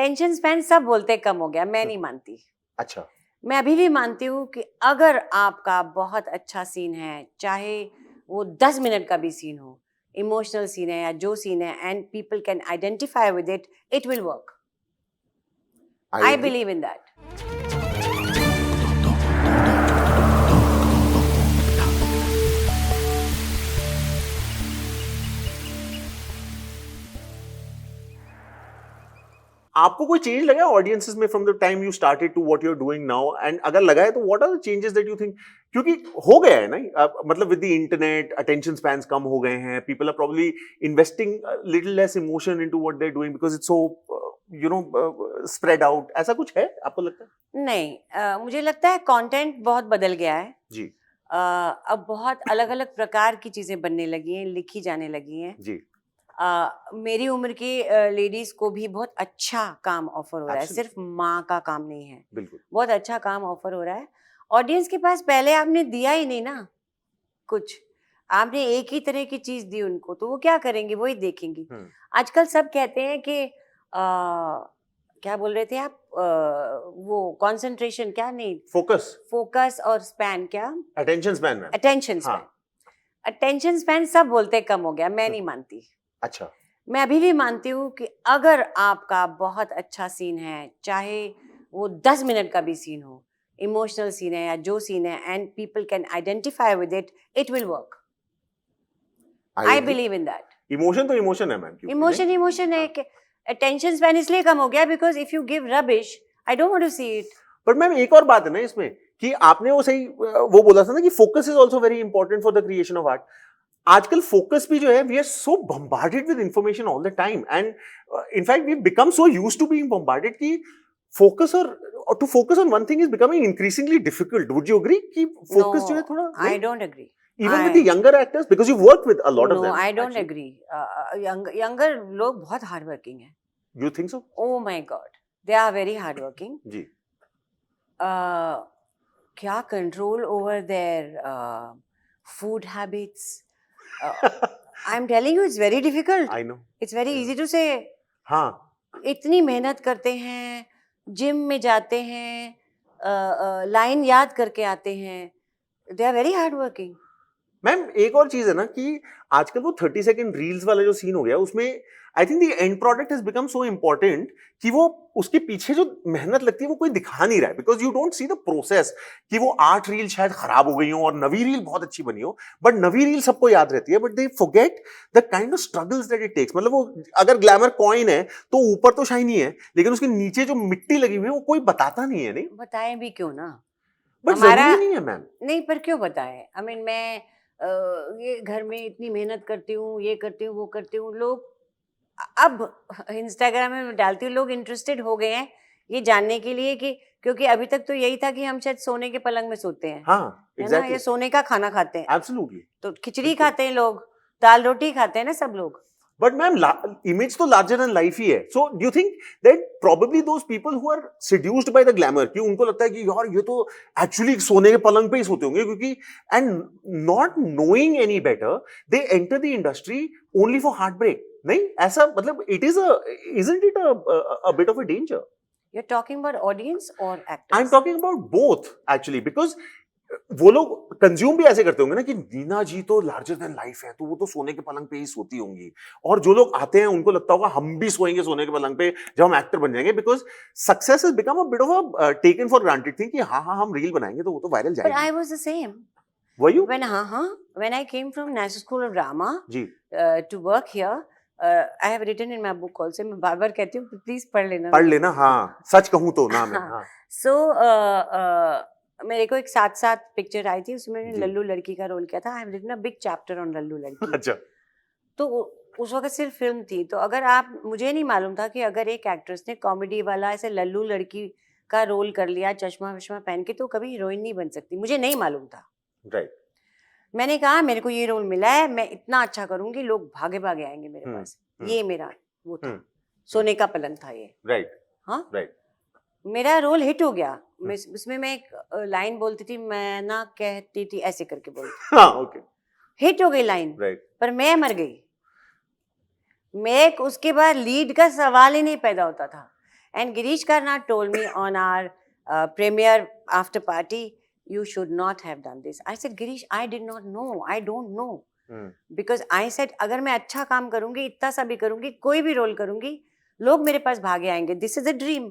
Attention span सब बोलते कम हो गया, मैं नहीं मानती। अच्छा, मैं अभी भी मानती हूँ कि अगर आपका बहुत अच्छा सीन है, चाहे वो 10 मिनट का भी सीन हो, इमोशनल सीन है या जो सीन है, and people can identify with it, it will work. I believe in that. आपको कोई चेंज लगा ऑडियंसेस में from the time you started to what you are doing now, and अगर लगा है तो what are the changes that you think? क्योंकि हो गया है ना, मतलब with the internet attention spans कम हो गए हैं, people are probably investing little less emotion into what they are doing because it's so spread out. ऐसा कुछ है आपको लगता है? नहीं, मुझे लगता है कंटेंट बहुत बदल गया है जी अब बहुत अलग अलग प्रकार की चीजें बनने लगी हैं, लिखी जाने लगी हैं। जी, मेरी उम्र की लेडीज को भी बहुत अच्छा काम ऑफर हो रहा है, Absolutely. सिर्फ माँ का काम नहीं है, बिल्कुल। बहुत अच्छा काम ऑफर हो रहा है। ऑडियंस के पास पहले आपने दिया ही नहीं ना कुछ, आपने एक ही तरह की चीज दी उनको, तो वो क्या करेंगे, वही देखेंगी। आजकल सब कहते हैं कि क्या बोल रहे थे आप, वो कंसंट्रेशन क्या नहीं, फोकस और स्पैन, क्या अटेंशन स्पैन में अटेंशन स्पैन, अटेंशन स्पैन सब बोलते कम हो गया, मैं नहीं मानती। अच्छा, मैं अभी भी मानती हूँ कि अगर आपका बहुत अच्छा सीन है, चाहे वो 10 मिनट का भी सीन हो, इमोशनल सीन है या जो सीन है, and people can identify with it, it will work. I believe in that. Emotion तो इमोशन है मैम, इमोशन है कि अटेंशन स्पैन इसलिए कम हो गया because if you give rubbish, I don't want to see it. पर मैम एक और बात है ना इसमें कि आपने वो सही वो बोला था ना कि focus is also very important for the creation of art. आजकल फोकस भी जो है, we are so bombarded with information all the time, and in fact we become so used to being bombarded कि फोकस और to focus on one thing is becoming increasingly difficult. Would you agree कि focus जो है थोड़ा, I don't agree. even with the younger actors, because you work with a lot of them? No, I don't agree. Younger लोग बहुत hard working हैं. You think so? Oh my God, they are very hard working. जी. क्या control over their food habits? I'm telling you, it's very difficult. I know. It's very easy to say. हाँ. इतनी मेहनत करते हैं, gym में जाते हैं, लाइन याद करके आते हैं. They are very hard working. Ma'am एक और चीज है ना कि आजकल वो 30 सेकंड रील्स वाला जो सीन हो गया, उसमें I think the end product has become so important कि वो उसके पीछे जो मेहनत लगती है वो कोई दिखा नहीं रहा है, because you don't see the process कि वो 8 रील शायद खराब हो गई हो और नवी रील बहुत अच्छी बनी हो, बट नवी रील सबको याद रहती है, but they forget the kind of struggles that it takes. मतलब वो अगर ग्लैमर कॉइन है तो ऊपर तो शाइनी है, लेकिन उसके नीचे जो मिट्टी लगी हुई है वो कोई बताता नहीं है। नहीं बताएं भी क्यों ना, बट जरूरी नहीं है मैम। नहीं, पर क्यों बताएं? आई मीन मैं ये घर में इतनी मेहनत करती हूँ, ये करती हूँ, वो करती हूँ, लोग अब इंस्टाग्राम में डालती हूँ, लोग इंटरेस्टेड हो गए हैं ये जानने के लिए कि, क्योंकि अभी तक तो यही था कि हम शायद सोने के पलंग में सोते हैं, हाँ, exactly. है ना, ये सोने का खाना खाते हैं। Absolutely. तो खिचड़ी खाते हैं लोग, दाल रोटी खाते हैं ना सब लोग। बट मैम इमेज तो लार्जर देन लाइफ ही है, so do you think that probably those people who are seduced by the glamour, कि उनको लगता है कि यार ये तो एक्चुअली सोने के पलंग पे ही सोते होंगे, क्योंकि and not knowing any better they enter the industry only for heart break. नहीं ऐसा, मतलब it is isn't it a bit of a danger? You're talking about audience or actors? I'm talking about both actually, because वो लोग consume भी ऐसे करते होंगे ना कि नीना जी तो लार्जर देन लाइफ है, तो वो तो सोने के पलंग पे ही सोती होंगी, और जो लोग आते हैं उनको लगता होगा हम भी सोएंगे सोने के पलंग पे जब हम एक्टर बन जाएंगे, because success has become a bit of a taken for granted thing कि हाँ हाँ हम रील बनाएंगे तो वो तो वायरल जाएगी। But I was the same. Were you? When I came from National School of Drama ji. To work here, I have written in my book also. मैं बार-बार कहती हूँ प्लीज पढ़ लेना। हाँ, सच कहूँ तो नाम है। हाँ. So मेरे को एक साथ पिक्चर आई थी, उसमें मैंने लल्लू लड़की का रोल किया था। I have written a big chapter on लल्लू लड़की। अच्छा। तो उस वक्त सिर्फ फिल्म थी, तो अगर आप, मुझे नहीं मालूम था कि अगर एक एक्ट्रेस ने कॉमेडी वाला ऐसे लल्लू लड़की का रोल कर लिया चश्मा वश्मा पहन के, तो कभी हीरोइन नहीं बन सकती, मुझे नहीं मालूम था। राइट। मैंने कहा मेरे को ये रोल मिला है, मैं इतना अच्छा करूंगी, लोग भागे भागे आएंगे मेरे पास। ये मेरा वो था, सोने का पलंग था ये। राइट। हाँ, राइट। मेरा रोल हिट हो गया। उसमें मैं एक लाइन बोलती थी, मैं ना कहती थी, ऐसे करके बोलती। हाँ, ओके। हिट हो गई लाइन। राइट। पर मैं मर गई। मैं उसके बाद लीड का सवाल ही नहीं पैदा होता था। And Girish Karnad told me on our premiere after party, you should not have done this. I said, Girish, I did not know. I don't know. Because I said, अगर मैं अच्छा काम करूंगी, इतना सा भी करूंगी, कोई भी रोल करूंगी, लोग मेरे पास भागे आएंगे. This is a dream.